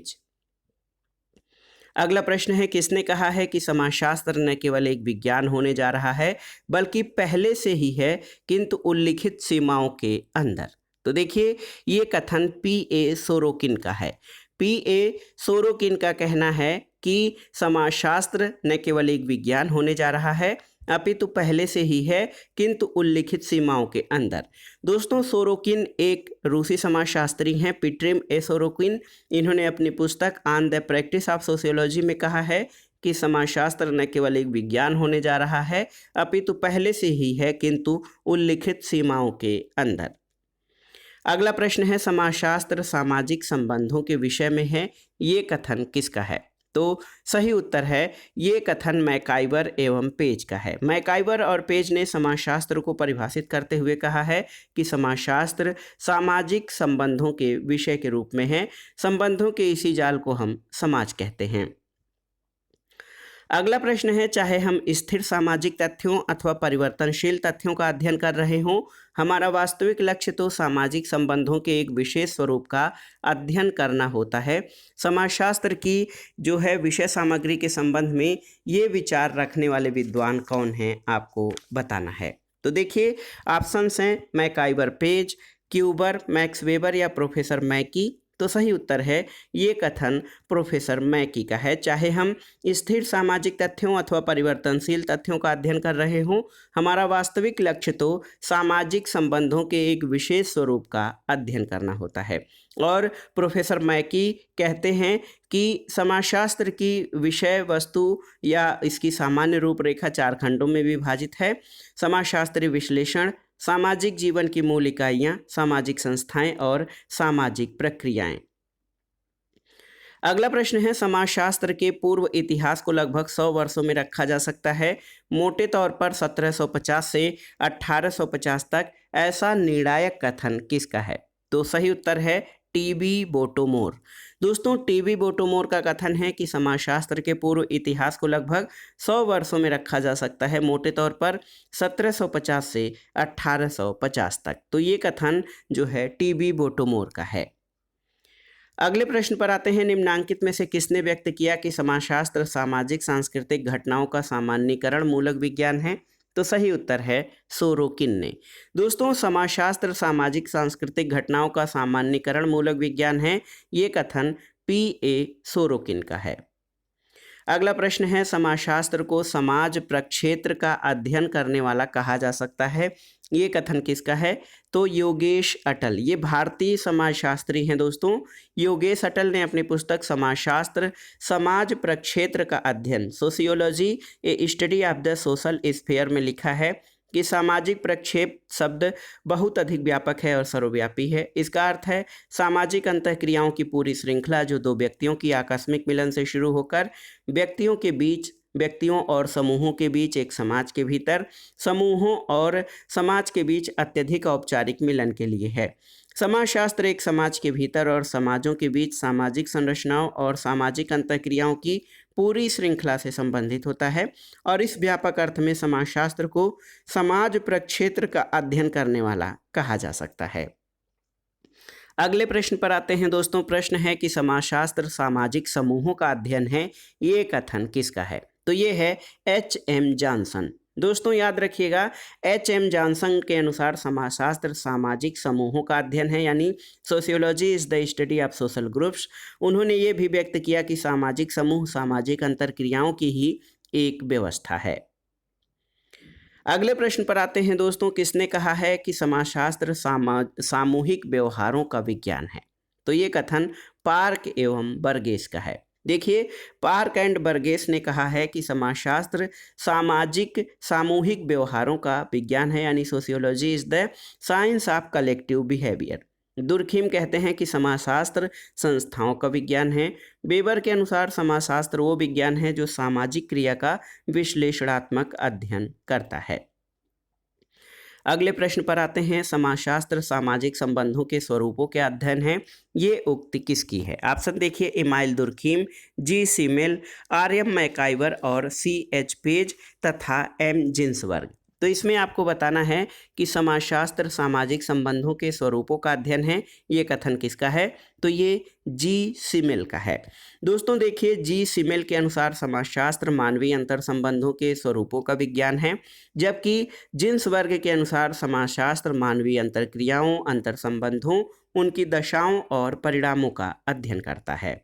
अगला प्रश्न है, किसने कहा है कि समाजशास्त्र न केवल एक विज्ञान होने जा रहा है, बल्कि पहले से ही है, किंतु उल्लिखित सीमाओं के अंदर? तो देखिए, ये कथन P.A. सोरोकिन का है। P.A. सोरोकिन का कहना है कि समाजशास्त्र न केवल एक विज्ञान होने जा रहा है, अपितु पहले से ही है, किंतु उल्लिखित सीमाओं के अंदर। दोस्तों, सोरोकिन एक रूसी समाजशास्त्री हैं, पिट्रिम ए सोरोकिन। इन्होंने अपनी पुस्तक on the practice of sociology में कहा है कि समाजशास्त्र न केवल एक विज्ञान होने जा रहा है, अपितु पहले से ही है, किंतु उल्लिखित सीमाओं के अंदर। अगला प्रश्न है, समाजशास्त्र सामाजिक संबंधों के विषय में है। ये कथन किसका है? तो सही उत्तर है, ये कथन मैकाइवर एवं पेज का है। मैकाइवर और पेज ने समाजशास्त्र को परिभाषित करते हुए कहा है कि समाजशास्त्र सामाजिक संबंधों के विषय के रूप में है। संबंधों के इसी जाल को हम समाज कहते हैं। अगला प्रश्न है, चाहे हम स्थिर सामाजिक तथ्यों अथवा परिवर्तनशील तथ्यों का अध्ययन कर रहे हों, हमारा वास्तविक लक्ष्य तो सामाजिक संबंधों के एक विशेष स्वरूप का अध्ययन करना होता है। समाजशास्त्र की जो है विषय सामग्री के संबंध में ये विचार रखने वाले विद्वान कौन हैं, आपको बताना है। तो देखिए, ऑप्शंस हैं मैकाइवर पेज, क्यूबर, मैक्स वेबर या प्रोफेसर मैकी। तो सही उत्तर है, ये कथन प्रोफेसर मैकी का है। चाहे हम स्थिर सामाजिक तथ्यों अथवा परिवर्तनशील तथ्यों का अध्ययन कर रहे हों, हमारा वास्तविक लक्ष्य तो सामाजिक संबंधों के एक विशेष स्वरूप का अध्ययन करना होता है। और प्रोफेसर मैकी कहते हैं कि समाजशास्त्र की विषय वस्तु या इसकी सामान्य रूपरेखा 4 खंडों में विभाजित है। समाजशास्त्री विश्लेषण, सामाजिक जीवन की मूल इकाइयाँ, सामाजिक संस्थाएं और सामाजिक प्रक्रियाएं। अगला प्रश्न है, समाजशास्त्र के पूर्व इतिहास को लगभग 100 वर्षों में रखा जा सकता है। मोटे तौर पर 1750 से 1850 तक। ऐसा निर्णायक कथन किसका है? तो सही उत्तर है टी.बी. बोटोमोर। दोस्तों, टी.बी. बोटोमोर का कथन है कि समाजशास्त्र के पूर्व इतिहास को लगभग 100 वर्षों में रखा जा सकता है, मोटे तौर पर 1750 से 1850 तक। तो ये कथन जो है टी.बी. बोटोमोर का है। अगले प्रश्न पर आते हैं, निम्नांकित में से किसने व्यक्त किया कि समाजशास्त्र सामाजिक सांस्कृतिक घटनाओं का सामान्यीकरण मूलक विज्ञान है? तो सही उत्तर है सोरोकिन ने। दोस्तों, समाजशास्त्र सामाजिक सांस्कृतिक घटनाओं का सामान्यीकरण मूलक विज्ञान है। ये कथन P.A. सोरोकिन का है। अगला प्रश्न है, समाजशास्त्र को समाज प्रक्षेत्र का अध्ययन करने वाला कहा जा सकता है। ये कथन किसका है? तो योगेश अटल। ये भारतीय समाजशास्त्री हैं दोस्तों। योगेश अटल ने अपनी पुस्तक समाजशास्त्र समाज प्रक्षेत्र का अध्ययन, sociology A study of the social sphere में लिखा है कि सामाजिक प्रक्षेप शब्द बहुत अधिक व्यापक है और सर्वव्यापी है। इसका अर्थ है सामाजिक अंतःक्रियाओं की पूरी श्रृंखला, जो दो व्यक्तियों की आकस्मिक मिलन से शुरू होकर व्यक्तियों के बीच, व्यक्तियों और समूहों के बीच, एक समाज के भीतर समूहों और समाज के बीच अत्यधिक औपचारिक मिलन के लिए है। समाजशास्त्र एक समाज के भीतर और समाजों के बीच सामाजिक संरचनाओं और सामाजिक अंतःक्रियाओं की पूरी श्रृंखला से संबंधित होता है और इस व्यापक अर्थ में समाजशास्त्र को समाज प्रक्षेत्र का अध्ययन करने वाला कहा जा सकता है। अगले प्रश्न पर आते हैं दोस्तों। प्रश्न है कि समाजशास्त्र सामाजिक समूहों का अध्ययन है। ये कथन किसका है? तो ये है H.M. जॉनसन। दोस्तों याद रखिएगा, एच.एम. जॉनसन के अनुसार समाजशास्त्र सामाजिक समूहों का अध्ययन है, यानी sociology is the study of social groups. उन्होंने ये भी व्यक्त किया कि सामाजिक समूह सामाजिक अंतरक्रियाओं की ही एक व्यवस्था है। अगले प्रश्न पर आते हैं दोस्तों, किसने कहा है कि समाजशास्त्र सामूहिक व्यवहारों का विज्ञान है? तो ये कथन पार्क एवं बर्गेस का है। देखिए, पार्क एंड बर्गेस ने कहा है कि समाजशास्त्र सामूहिक व्यवहारों का विज्ञान है, यानी sociology is the science of collective behaviour. Durkheim कहते हैं कि समाजशास्त्र संस्थाओं का विज्ञान है। वेबर के अनुसार समाजशास्त्र वो विज्ञान है जो सामाजिक क्रिया का विश्लेषणात्मक अध्ययन करता है। अगले प्रश्न पर आते हैं, समाजशास्त्र सामाजिक संबंधों के स्वरूपों के अध्ययन है। ये उक्ति किसकी है? ऑप्शन देखिए, इमाइल दुर्खीम, जी सीमेल, आर.एम. मैकाइवर और सी.एच. पेज तथा एम. जिन्सबर्ग। तो इसमें आपको बताना है कि समाजशास्त्र सामाजिक संबंधों के स्वरूपों का अध्ययन है। ये कथन किसका है? तो ये जी सीमेल का है। दोस्तों देखिए, जी सीमेल के अनुसार समाजशास्त्र मानवीय अंतर संबंधों के स्वरूपों का विज्ञान है, जबकि जिन्सबर्ग के अनुसार समाजशास्त्र मानवीय अंतरक्रियाओं, अंतर संबंधों, उनकी दशाओं और परिणामों का अध्ययन करता है।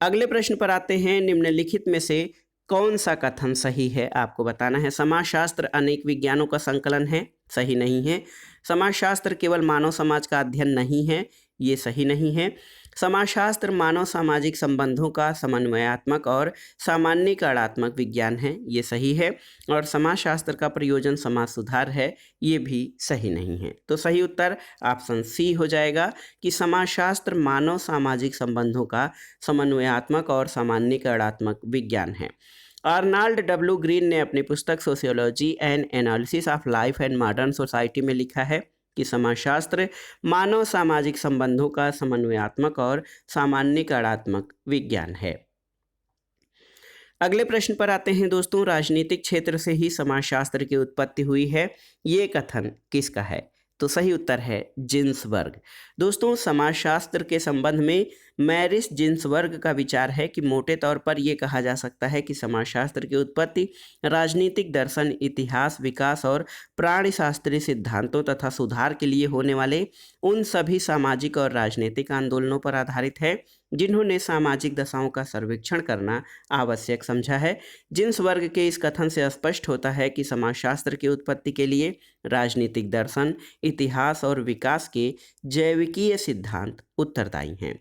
अगले प्रश्न पर आते हैं, निम्नलिखित में से कौन सा कथन सही है? आपको बताना है। समाजशास्त्र अनेक विज्ञानों का संकलन है, सही नहीं है। समाजशास्त्र केवल मानव समाज का अध्ययन नहीं है, ये सही नहीं है। समाजशास्त्र मानव सामाजिक संबंधों का समन्वयात्मक और सामान्यीकरणात्मक विज्ञान है, ये सही है। और समाजशास्त्र का प्रयोजन समाज सुधार है, ये भी सही नहीं है। तो सही उत्तर ऑप्शन सी हो जाएगा कि समाजशास्त्र मानव सामाजिक संबंधों का समन्वयात्मक और सामान्यीकरणात्मक विज्ञान है। आर्नाल्ड डब्ल्यू ग्रीन ने अपनी पुस्तक sociology and analysis of life and modern society में लिखा है कि समाजशास्त्र मानव सामाजिक संबंधों का समन्वयात्मक और सामान्यीकरणात्मक विज्ञान है। अगले प्रश्न पर आते हैं दोस्तों, राजनीतिक क्षेत्र से ही समाजशास्त्र की उत्पत्ति हुई है, ये कथन किसका है? तो सही उत्तर है जिन्सबर्ग। दोस्तों, समाजशास्त्र के संबंध में मैरिस जिन्सबर्ग का विचार है कि मोटे तौर पर यह कहा जा सकता है कि समाजशास्त्र की उत्पत्ति राजनीतिक दर्शन, इतिहास, विकास और प्राणीशास्त्रीय सिद्धांतों तथा सुधार के लिए होने वाले उन सभी सामाजिक और राजनीतिक आंदोलनों पर आधारित है जिन्होंने सामाजिक दशाओं का सर्वेक्षण करना आवश्यक समझा है। जिन्सबर्ग के इस कथन से स्पष्ट होता है कि समाजशास्त्र की उत्पत्ति के लिए राजनीतिक दर्शन, इतिहास और विकास के जैविकीय सिद्धांत उत्तरदायी हैं।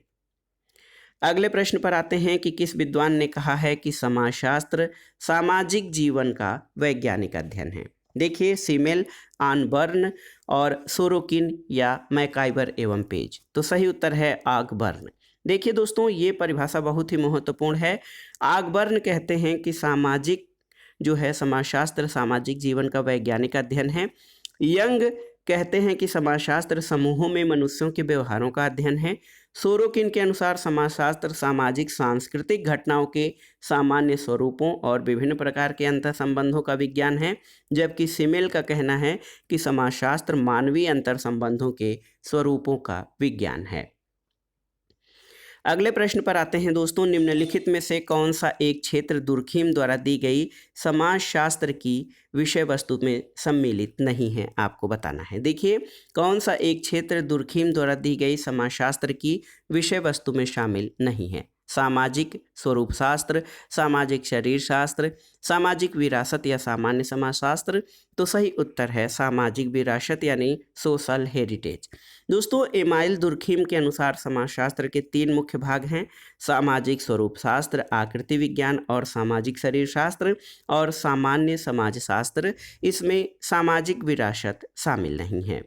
अगले प्रश्न पर आते हैं कि किस विद्वान ने कहा है कि समाजशास्त्र सामाजिक जीवन का वैज्ञानिक अध्ययन है? देखिए, सीमेल, आनबर्न और सोरोकिन या मैकाइवर एवं पेज। तो सही उत्तर है आगबर्न। देखिए दोस्तों, ये परिभाषा बहुत ही महत्वपूर्ण है। आगबर्न कहते हैं कि सामाजिक जो है समाजशास्त्र सामाजिक जीवन का वैज्ञानिक अध्ययन है। यंग कहते हैं कि समाजशास्त्र समूहों में मनुष्यों के व्यवहारों का अध्ययन है। सोरोकिन के अनुसार समाजशास्त्र सामाजिक सांस्कृतिक घटनाओं के सामान्य स्वरूपों और विभिन्न प्रकार के अंतर संबंधों का विज्ञान है, जबकि सिमेल का कहना है कि समाजशास्त्र मानवीय अंतर संबंधों के स्वरूपों का विज्ञान है। अगले प्रश्न पर आते हैं दोस्तों, निम्नलिखित में से कौन सा एक क्षेत्र दुर्खीम द्वारा दी गई समाजशास्त्र की विषय वस्तु में सम्मिलित नहीं है? आपको बताना है। देखिए, कौन सा एक क्षेत्र दुर्खीम द्वारा दी गई समाजशास्त्र की विषय वस्तु में शामिल नहीं है? सामाजिक स्वरूप शास्त्र, सामाजिक शरीर शास्त्र, सामाजिक विरासत या सामान्य समाजशास्त्र। तो सही उत्तर है सामाजिक विरासत यानी सोशल हेरिटेज। दोस्तों, एमाइल दुर्खीम के अनुसार समाजशास्त्र के 3 मुख्य भाग हैं: सामाजिक स्वरूप शास्त्र, आकृति विज्ञान और सामाजिक शरीर शास्त्र और सामान्य समाजशास्त्र। इसमें सामाजिक विरासत शामिल नहीं है।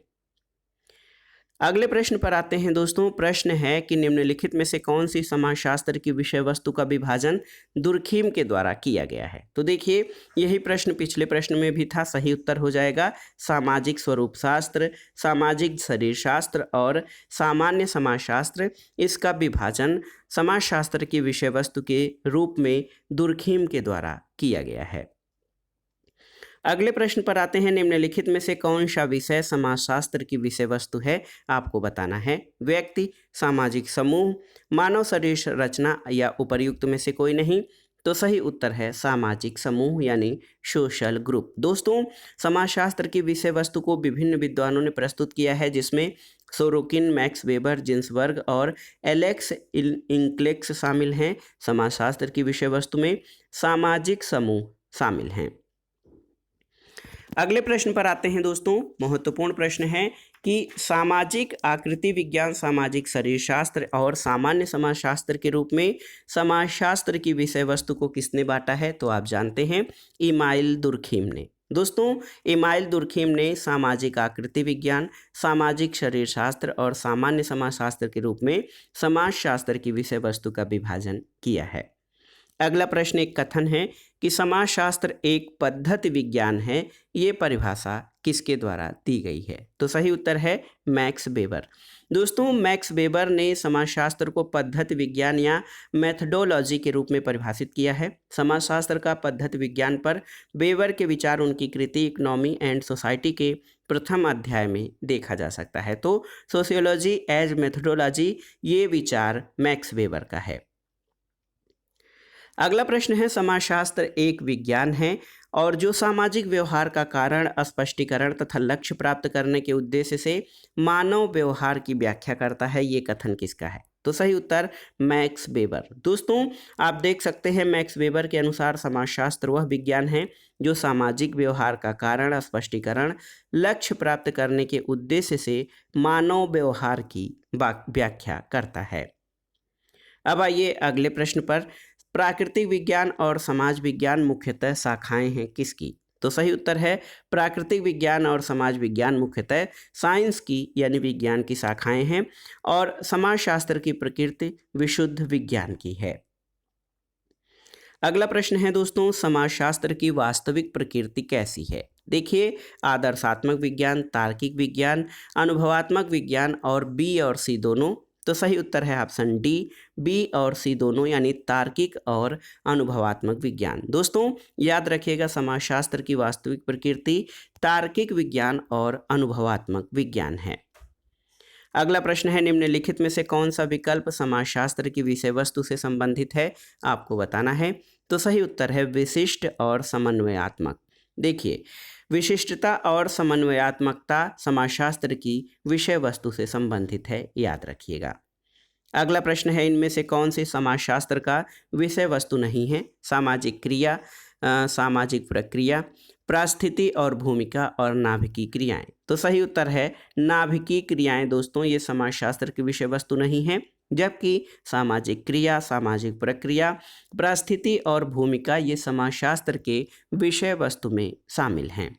अगले प्रश्न पर आते हैं दोस्तों। प्रश्न है कि निम्नलिखित में से कौन सी समाजशास्त्र की विषय वस्तु का विभाजन दुर्खीम के द्वारा किया गया है? तो देखिए, यही प्रश्न पिछले प्रश्न में भी था। सही उत्तर हो जाएगा सामाजिक स्वरूप शास्त्र, सामाजिक शरीर शास्त्र और सामान्य समाजशास्त्र। इसका विभाजन समाजशास्त्र की विषय वस्तु के रूप में दुर्खीम के द्वारा किया गया है। अगले प्रश्न पर आते हैं, निम्नलिखित में से कौन सा विषय समाजशास्त्र की विषय वस्तु है? आपको बताना है। व्यक्ति, सामाजिक समूह, मानव शरीर रचना या उपर्युक्त में से कोई नहीं, तो सही उत्तर है सामाजिक समूह यानी सोशल ग्रुप। दोस्तों, समाजशास्त्र की विषय वस्तु को विभिन्न विद्वानों ने प्रस्तुत किया है, जिसमें सोरोकिन, मैक्स वेबर, जिन्सबर्ग और एलेक्स इंक्लेक्स शामिल हैं। समाजशास्त्र की विषय वस्तु में सामाजिक समूह शामिल हैं। अगले प्रश्न पर आते हैं दोस्तों। महत्वपूर्ण प्रश्न है कि सामाजिक आकृति विज्ञान, सामाजिक शरीरशास्त्र और सामान्य समाजशास्त्र के रूप में समाजशास्त्र की विषय वस्तु को किसने बांटा है? तो आप जानते हैं, इमाइल दुर्खीम ने। दोस्तों, इमाइल दुर्खीम ने सामाजिक आकृति विज्ञान, सामाजिक शरीरशास्त्र और सामान्य समाजशास्त्र के रूप में समाजशास्त्र की विषय वस्तु का विभाजन किया है। अगला प्रश्न एक कथन है कि समाजशास्त्र एक पद्धति विज्ञान है। ये परिभाषा किसके द्वारा दी गई है? तो सही उत्तर है मैक्स वेबर। दोस्तों, मैक्स वेबर ने समाजशास्त्र को पद्धति विज्ञान या मेथडोलॉजी के रूप में परिभाषित किया है। समाजशास्त्र का पद्धति विज्ञान पर वेबर के विचार उनकी कृति इकोनॉमी एंड सोसाइटी के प्रथम अध्याय में देखा जा सकता है। तो सोशियोलॉजी एज मेथडोलॉजी, ये विचार मैक्स वेबर का है। अगला प्रश्न है, समाजशास्त्र एक विज्ञान है और जो सामाजिक व्यवहार का कारण, स्पष्टीकरण तथा लक्ष्य प्राप्त करने के उद्देश्य से मानव व्यवहार की व्याख्या करता है। ये कथन किसका है? तो सही उत्तर मैक्स वेबर। दोस्तों, आप देख सकते हैं, मैक्स वेबर के अनुसार समाजशास्त्र वह विज्ञान है जो सामाजिक व्यवहार का कारण, स्पष्टीकरण, लक्ष्य प्राप्त करने के उद्देश्य से मानव व्यवहार की व्याख्या करता है। अब आइए अगले प्रश्न पर। प्राकृतिक विज्ञान और समाज विज्ञान मुख्यतः शाखाएं हैं किसकी? तो सही उत्तर है प्राकृतिक विज्ञान और समाज विज्ञान मुख्यतः साइंस की यानी विज्ञान की शाखाएं हैं और समाजशास्त्र की प्रकृति विशुद्ध विज्ञान की है। अगला प्रश्न है दोस्तों, समाजशास्त्र की वास्तविक प्रकृति कैसी है? देखिए, आदर्शात्मक विज्ञान, तार्किक विज्ञान, अनुभवात्मक विज्ञान और बी और सी दोनों। तो सही उत्तर है ऑप्शन डी, बी और सी दोनों यानी तार्किक और अनुभवात्मक विज्ञान। दोस्तों, याद रखिएगा, समाजशास्त्र की वास्तविक प्रकृति तार्किक विज्ञान और अनुभवात्मक विज्ञान है। अगला प्रश्न है, निम्नलिखित में से कौन सा विकल्प समाजशास्त्र की विषय वस्तु से संबंधित है? आपको बताना है। तो सही उत्तर है विशिष्ट और समन्वयात्मक। देखिए, विशिष्टता और समन्वयात्मकता समाजशास्त्र की विषय वस्तु से संबंधित है, याद रखिएगा। अगला प्रश्न है, इनमें से कौन से समाजशास्त्र का विषय वस्तु नहीं है? सामाजिक क्रिया, सामाजिक प्रक्रिया, परिस्थिति और भूमिका और नाभिकीय क्रियाएं। तो सही उत्तर है नाभिकीय क्रियाएं। दोस्तों, ये समाजशास्त्र की विषय वस्तु नहीं है, जबकि सामाजिक क्रिया, सामाजिक प्रक्रिया, परिस्थिति और भूमिका ये समाजशास्त्र के विषय वस्तु में शामिल हैं।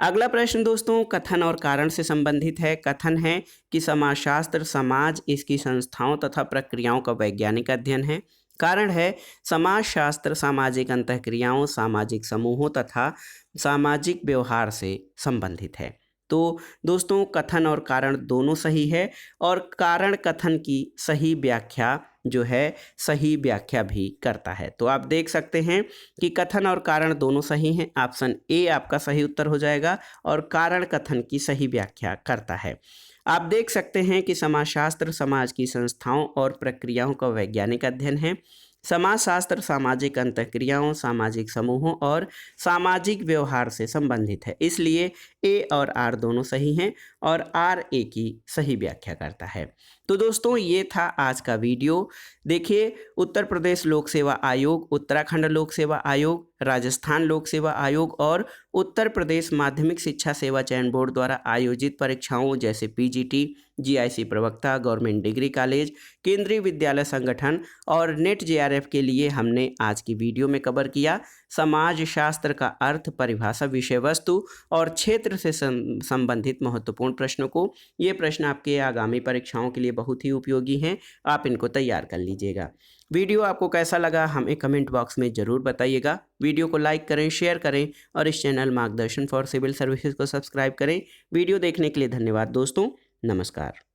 अगला प्रश्न दोस्तों कथन और कारण से संबंधित है। कथन है कि समाजशास्त्र समाज, इसकी संस्थाओं तथा प्रक्रियाओं का वैज्ञानिक अध्ययन है। कारण है समाजशास्त्र सामाजिक अंतःक्रियाओं, सामाजिक समूहों तथा सामाजिक व्यवहार से संबंधित है। तो दोस्तों, कथन और कारण दोनों सही है और कारण कथन की सही व्याख्या जो है सही व्याख्या भी करता है। तो आप देख सकते हैं कि कथन और कारण दोनों सही हैं। ऑप्शन ए आपका सही उत्तर हो जाएगा और कारण कथन की सही व्याख्या करता है। आप देख सकते हैं कि समाजशास्त्र समाज की संस्थाओं और प्रक्रियाओं का वैज्ञानिक अध्ययन है। समाजशास्त्र सामाजिक अंतःक्रियाओं, सामाजिक समूहों और सामाजिक व्यवहार से संबंधित है। इसलिए ए और आर दोनों सही हैं और आर ए की सही व्याख्या करता है। तो दोस्तों, ये था आज का वीडियो। देखिए, उत्तर प्रदेश लोक सेवा आयोग, उत्तराखंड लोक सेवा आयोग, राजस्थान लोक सेवा आयोग और उत्तर प्रदेश माध्यमिक शिक्षा सेवा चयन बोर्ड द्वारा आयोजित परीक्षाओं जैसे पीजीटी, जीआईसी प्रवक्ता, गवर्नमेंट डिग्री कॉलेज, केंद्रीय विद्यालय संगठन और नेट जेआरएफ के लिए हमने आज की वीडियो में कवर किया समाजशास्त्र का अर्थ, परिभाषा, विषय वस्तु और क्षेत्र से संबंधित महत्वपूर्ण प्रश्नों को। ये प्रश्न आपके आगामी परीक्षाओं के लिए बहुत ही उपयोगी हैं, आप इनको तैयार कर लीजिएगा। वीडियो आपको कैसा लगा हमें कमेंट बॉक्स में ज़रूर बताइएगा। वीडियो को लाइक करें, शेयर करें और इस चैनल मार्गदर्शन फॉर सिविल सर्विसेज को सब्सक्राइब करें। वीडियो देखने के लिए धन्यवाद दोस्तों, नमस्कार।